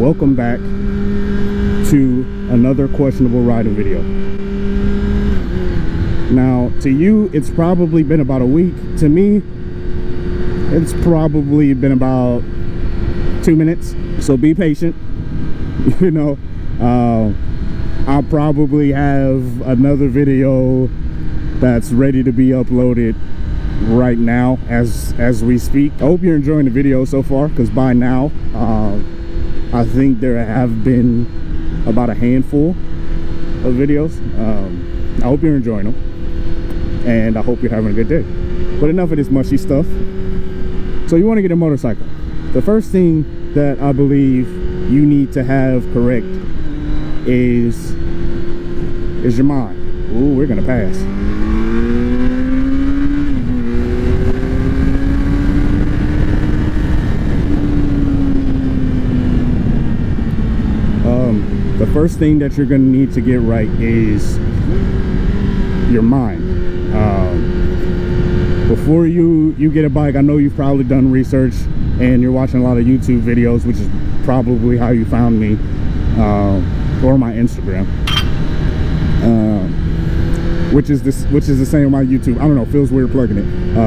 Welcome back to another questionable riding video. Now, to you, it's probably been about a week. To me, it's probably been about 2 minutes. So be patient. You know, I'll probably have another video that's ready to be uploaded right now as we speak. I hope you're enjoying the video so far, because by now I think there have been about a handful of videos. I hope you're enjoying them, and I hope you're having a good day. But enough of this mushy stuff. So you want to get a motorcycle. The first thing that I believe you need to have correct is your mind. Ooh, we're gonna pass. The first thing that you're going to need to get right is your mind. Before you get a bike, I know you've probably done research and you're watching a lot of YouTube videos, which is probably how you found me, or my Instagram, which is the same on my YouTube. I don't know, feels weird plugging it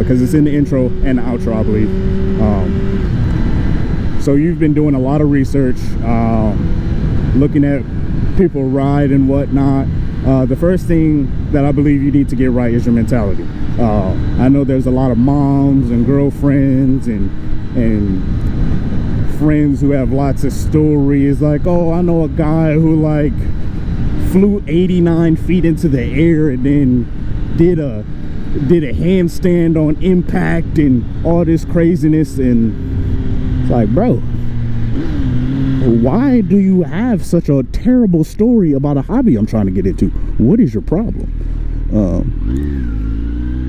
because it's in the intro and the outro, I believe. So you've been doing a lot of research, looking at people ride and whatnot. The first thing that I believe you need to get right is your mentality. I know there's a lot of moms and girlfriends and friends who have lots of stories, like, oh, I know a guy who like flew 89 feet into the air and then did a handstand on impact and all this craziness. And it's like, bro, why do you have such a terrible story about a hobby I'm trying to get into? What is your problem?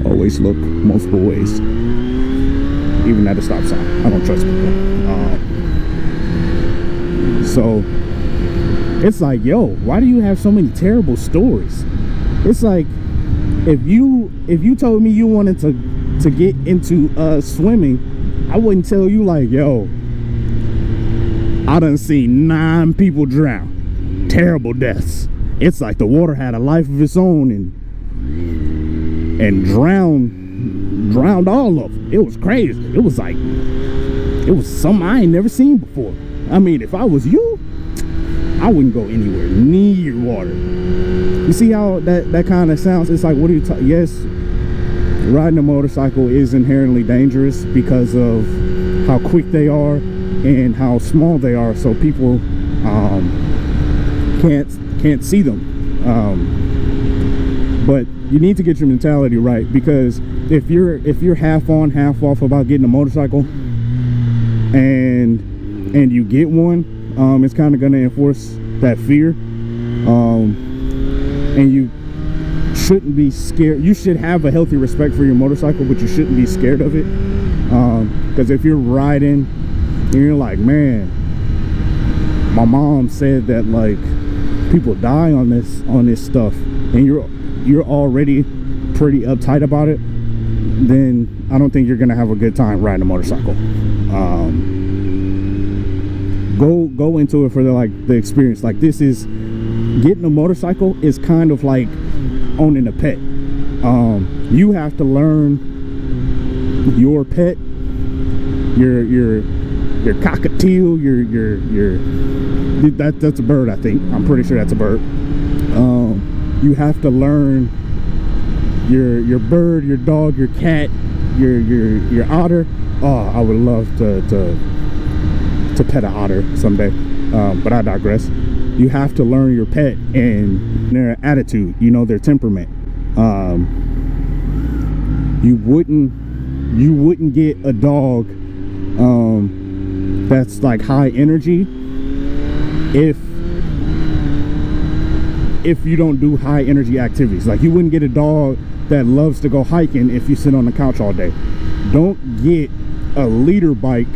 Always look multiple ways, even at a stop sign. I don't trust people. So it's like, yo, why do you have so many terrible stories? It's like, if you told me you wanted to get into swimming, I wouldn't tell you like, yo, I done seen 9 people drown, terrible deaths. It's like the water had a life of its own and drowned all of them. It was crazy. It was something I ain't never seen before. I mean, if I was you, I wouldn't go anywhere near water. You see how that kind of sounds? It's like, what are you talking? Yes, riding a motorcycle is inherently dangerous because of how quick they are and how small they are, so people can't see them. But you need to get your mentality right, because if you're half on, half off about getting a motorcycle, and you get one, it's kind of going to enforce that fear, and you shouldn't be scared. You should have a healthy respect for your motorcycle, but you shouldn't be scared of it, because if you're riding and you're like, man, my mom said that like people die on this stuff, and you're already pretty uptight about it, then I don't think you're gonna have a good time riding a motorcycle. Go into it for the experience. Like, this is getting a motorcycle is kind of like owning a pet. You have to learn your pet, your cockatiel, that's a bird, I think. I'm pretty sure that's a bird. You have to learn your bird, your dog, your cat, your otter. Oh, I would love to pet an otter someday, but I digress. You have to learn your pet and their attitude, you know, their temperament. You wouldn't get a dog that's like high energy if you don't do high energy activities. Like, you wouldn't get a dog that loves to go hiking if you sit on the couch all day. Don't get a leader bike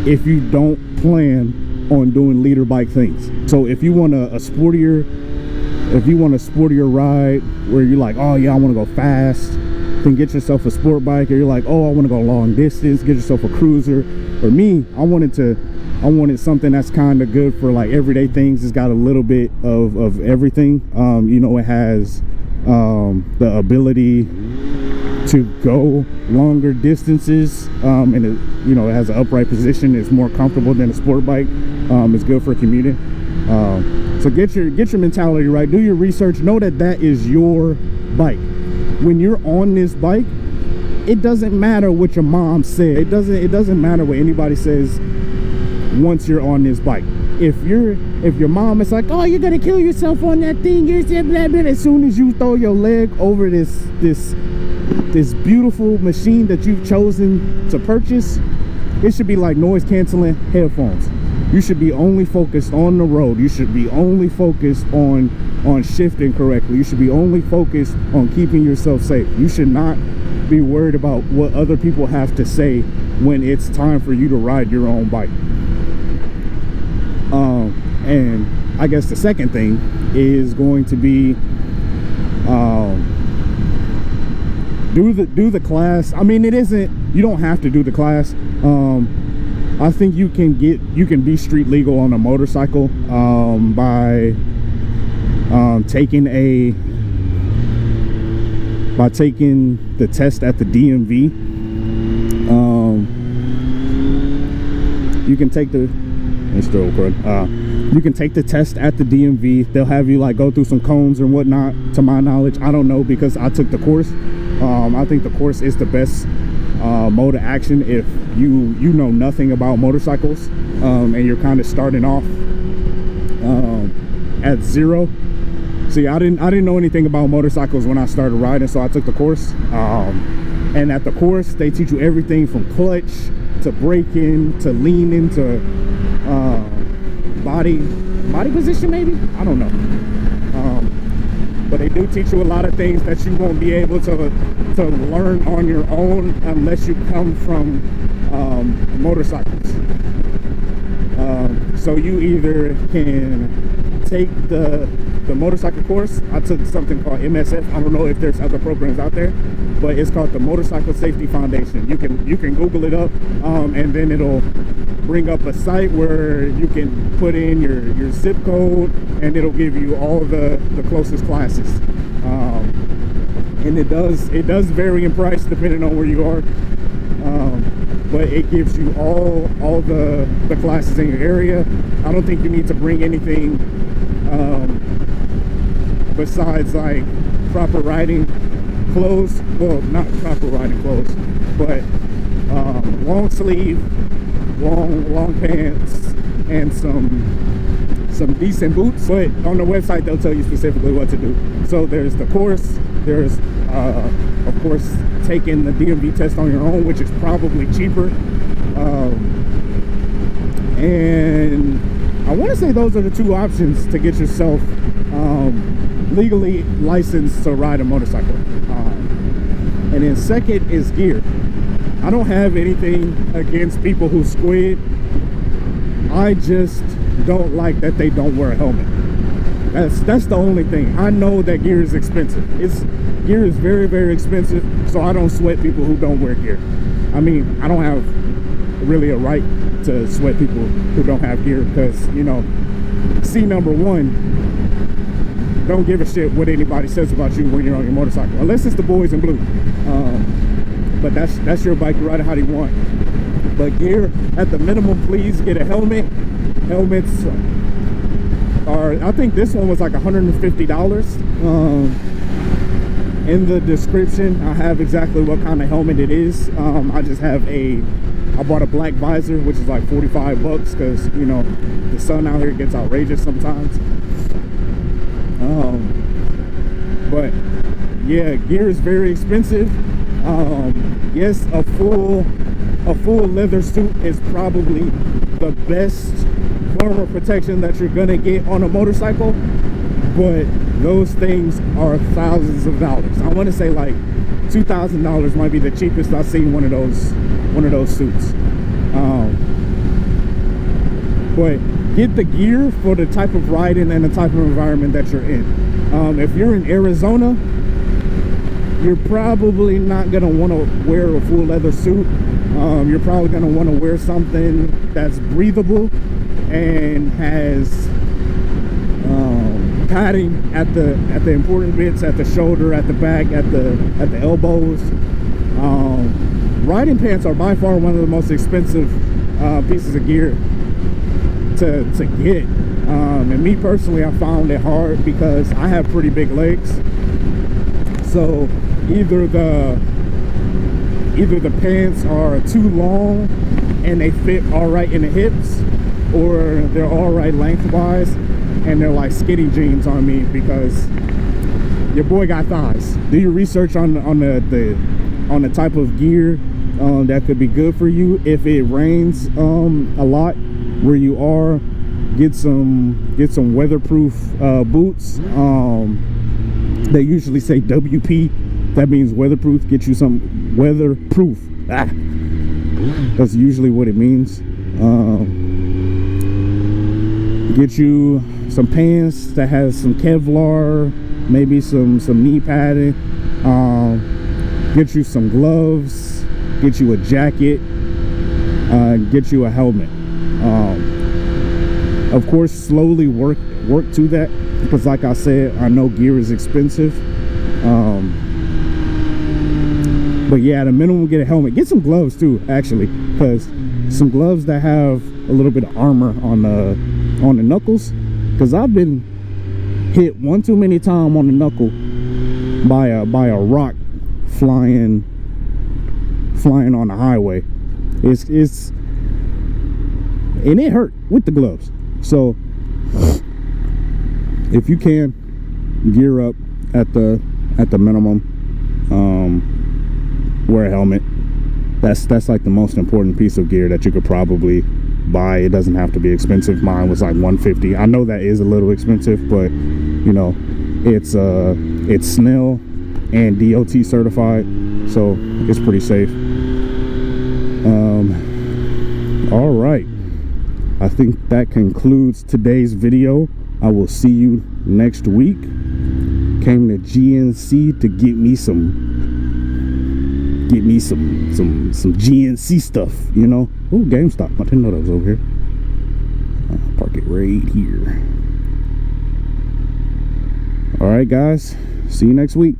if you don't plan on doing leader bike things. So if you want a sportier ride where you're like, oh yeah, I want to go fast, then get yourself a sport bike, or you're like, oh, I want to go long distance, get yourself a cruiser. For me, I wanted something that's kind of good for like everyday things. It's got a little bit of everything. You know, it has the ability to go longer distances, and it, you know, it has an upright position. It's more comfortable than a sport bike. It's good for commuting. So get your mentality right. Do your research. Know that that is your bike. When you're on this bike, it doesn't matter what your mom said. It doesn't matter what anybody says. Once you're on this bike, if your mom is like, oh, you're gonna kill yourself on that thing, as soon as you throw your leg over this beautiful machine that you've chosen to purchase, it should be like noise canceling headphones. You should be only focused on the road. You should be only focused on shifting correctly. You should be only focused on keeping yourself safe. You should not be worried about what other people have to say when it's time for you to ride your own bike. And I guess the second thing is going to be do the class. I mean, you don't have to do the class. I think you can be street legal on a motorcycle by taking the test at the DMV. You can take the you can take the test at the DMV. They'll have you like go through some cones and whatnot. To my knowledge, I don't know because I took the course. I think the course is the best mode of action if you know nothing about motorcycles and you're kind of starting off at zero. See, I didn't know anything about motorcycles when I started riding, so I took the course. And at the course, they teach you everything from clutch to braking to leaning to body position, maybe, I don't know. But they do teach you a lot of things that you won't be able to learn on your own unless you come from motorcycles. So you either can take the motorcycle course. I took something called MSF. I don't know if there's other programs out there, but it's called the Motorcycle Safety Foundation. You can Google it up, and then it'll bring up a site where you can put in your zip code, and it'll give you all the closest classes. And it does vary in price depending on where you are, but it gives you all the classes in your area. I don't think you need to bring anything besides like proper riding clothes. Well, not proper riding clothes, but long sleeve, long pants, and some decent boots. But on the website they'll tell you specifically what to do. So there's the course, there's of course taking the DMV test on your own, which is probably cheaper, and I want to say those are the two options to get yourself legally licensed to ride a motorcycle. And then second is gear. I don't have anything against people who squid. I just don't like that they don't wear a helmet. That's the only thing. I know that gear is expensive. Gear is very, very expensive, so I don't sweat people who don't wear gear. I mean, I don't have really a right to sweat people who don't have gear, because, you know, number one, don't give a shit what anybody says about you when you're on your motorcycle, unless it's the boys in blue. But that's your bike, you ride it how you want. But gear, at the minimum, please get a helmet. Helmets are, I think this one was like $150. In the description I have exactly what kind of helmet it is. I just have I bought a black visor, which is like 45 bucks, because, you know, the sun out here gets outrageous sometimes. But yeah, gear is very expensive. Yes, a full leather suit is probably the best form of protection that you're gonna get on a motorcycle, but those things are thousands of dollars. I want to say like $2,000 might be the cheapest I've seen one of those suits. But get the gear for the type of riding and the type of environment that you're in. If you're in Arizona, you're probably not gonna want to wear a full leather suit. You're probably gonna want to wear something that's breathable and has padding at the important bits, at the shoulder, at the back, at the elbows. Riding pants are by far one of the most expensive pieces of gear to get. And me personally, I found it hard because I have pretty big legs. So either the pants are too long and they fit all right in the hips, or they're all right lengthwise and they're like skinny jeans on me, because your boy got thighs. Do your research on the type of gear that could be good for you. If it rains a lot where you are, get some weatherproof boots. They usually say WP, that means weatherproof. Get you some weatherproof. That's usually what it means. Get you some pants that has some Kevlar, maybe some knee padding. Get you some gloves, get you a jacket, get you a helmet. Of course, slowly work to that, because like I said, I know gear is expensive. But yeah, at a minimum, get a helmet. Get some gloves too, actually, because some gloves that have a little bit of armor on the knuckles, because I've been hit one too many times on the knuckle by a rock flying on the highway. It's and it hurt with the gloves. So if you can, gear up at the minimum. Wear a helmet. That's like the most important piece of gear that you could probably buy. It doesn't have to be expensive. Mine was like $150. I know that is a little expensive, but you know, it's SNEL and DOT certified, so it's pretty safe. All right, I think that concludes today's video. I will see you next week. Came to GNC to get me some GNC stuff, you know. Oh, GameStop. I didn't know that was over here. I'll park it right here. All right, guys. See you next week.